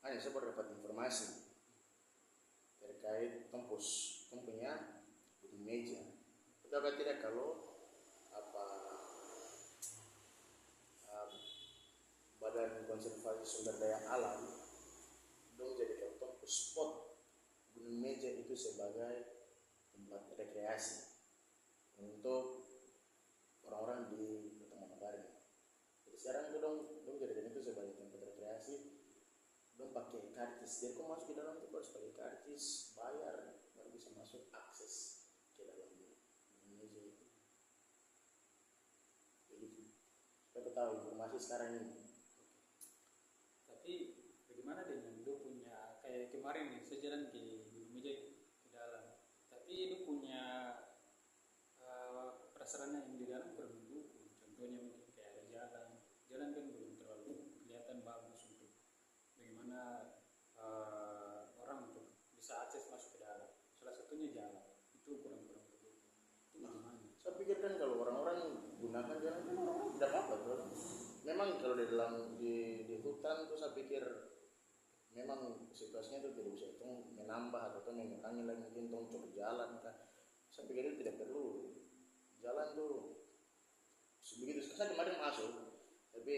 hanya saya baru dapat informasi terkait kampus punya di meja. Betul atau tidak kalau apa Badan Konservasi Sumber Daya Alam dong jadikan kampus spot gunung meja itu sebagai tempat rekreasi untuk orang-orang di Kota Manokwari. Jadi sekarang itu dong jadikan itu sebagai tempat rekreasi. Dong pakai karcis, jadi kau masuk ke dalam itu harus pakai karcis, bayar baru bisa masuk akses ke dalam meja itu. Begitu. Supaya tahu informasi sekarang ini. Tapi bagaimana dengan dia punya kayak kemarin nih saya jalan ke gunung meja ke dalam, tapi dia punya prasarana yang di dalam kurang mendukung. Contohnya mungkin kayak ada jalan kan belum terlalu kelihatan bagus untuk bagaimana orang untuk bisa akses masuk ke dalam. Salah satunya jalan itu kurang mendukung. Itu bagaimana? Saya pikir kan kalau orang-orang gunakan jalan kan orang tidak apa-apa bro. Memang kalau di dalam di hutan tuh saya pikir memang situasinya itu tidak bisa itu menambah atau mengurangi lagi mungkin coba jalan kan. Saya pikir itu tidak perlu jalan tuh begitu. Saya kemarin masuk tapi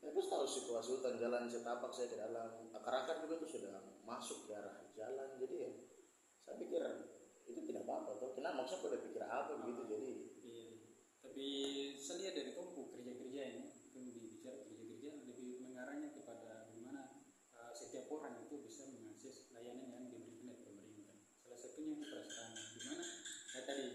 terus tahu situasi hutan jalan setapak saya ke dalam akar-akar juga tuh sudah masuk ke arah jalan, jadi ya saya pikir itu tidak apa-apa tuh. Kenapa maksudnya pada pikir apa begitu jadi. Iya. Tapi saya lihat dari kamu kerja-kerja ini kan bicara kerja-kerja lebih mengarahnya kepada bagaimana setiap orang itu bisa mengakses layanan yang diberikan oleh pemerintah. Salah satunya perasaan gimana? Tadi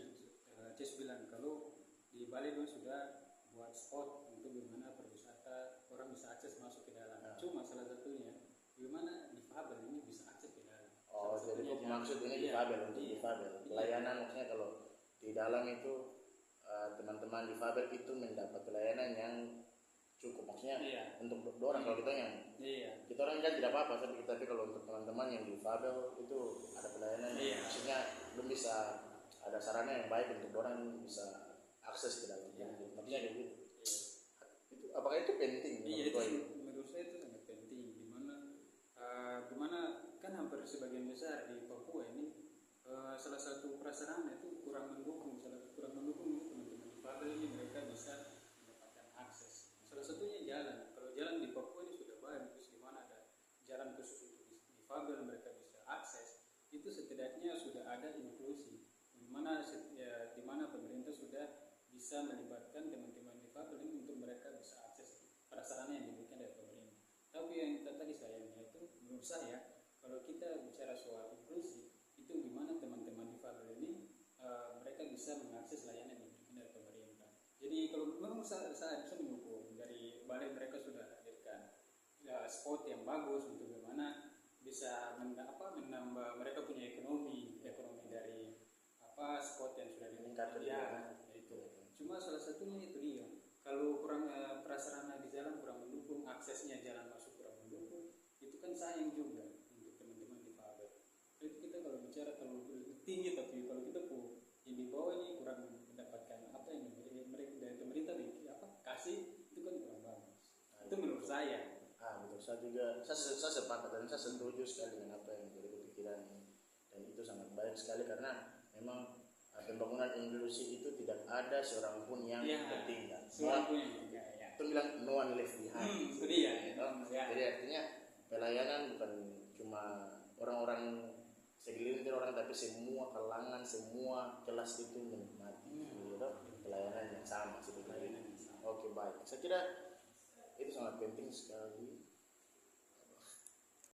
Ces bilang kalau di Bali itu sudah buat spot untuk bagaimana perwisata orang bisa akses masuk ke dalam. Cuma salah satunya bagaimana difabel ini bisa akses ke dalam. Oh, jadi maksud ini difabel untuk difabel. Pelayanan maksudnya kalau di dalam itu teman-teman difabel itu mendapat pelayanan yang cukup, maksudnya untuk orang kalau kita yang kita orang kan tidak apa-apa, tapi kalau untuk teman-teman yang difabel itu ada pelayanan maksudnya belum bisa ada sarana yang baik untuk orang bisa akses ke dalam maksudnya kayak gitu. Itu apakah itu penting? Menurut saya itu sangat penting. Dimana kan hampir sebagian besar di Papua ini salah satu prasarana itu kurang mendukung. Teman-teman difabel ini mereka bisa mendapatkan akses. Salah satunya jalan. Kalau jalan di Papua ini sudah bagus, di mana ada jalan khusus untuk difabel mereka bisa akses. Itu setidaknya sudah ada inklusi. Di mana pemerintah sudah bisa melibatkan teman-teman difabel ini untuk mereka bisa akses prasarana yang diberikan dari pemerintah. Tapi yang tadi sayangnya itu menurut saya kalau kita bicara soal inklusi itu gimana teman-teman difabel ini mereka bisa mengakses layanan yang diberikan dari pemerintah. Jadi kalau memang saya bisa mendukung dari Bali mereka sudah hadirkan spot yang bagus untuk bagaimana bisa menambah mereka punya ekonomi dari spot yang sudah meningkat itu. Cuma salah satunya itu dia. Kalau kurang prasarana di jalan kurang mendukung, aksesnya jalan masuk kurang mendukung, itu kan sayang juga untuk teman-teman difabel. Itu kita kalau bicara terlalu tinggi, tapi kalau kita yang di bawah ini kurang mendapatkan apa yang mereka dari pemerintah kasih, itu kan kurang bagus. Itu menurut saya. Betul, saya juga saya sepakat dan saya setuju sekali dengan apa yang jadi kepikiran ini. Dan itu sangat baik sekali karena memang pembangunan inklusi itu tidak ada seorang pun yang tertinggal. Itu bilang no one left behind. Itu dia. Jadi artinya pelayanan bukan cuma orang-orang segelintir orang, tapi semua kalangan, semua kelas itu menikmati pelayanan yang sama sebetulnya. Oke, baik. Saya kira itu sangat penting sekali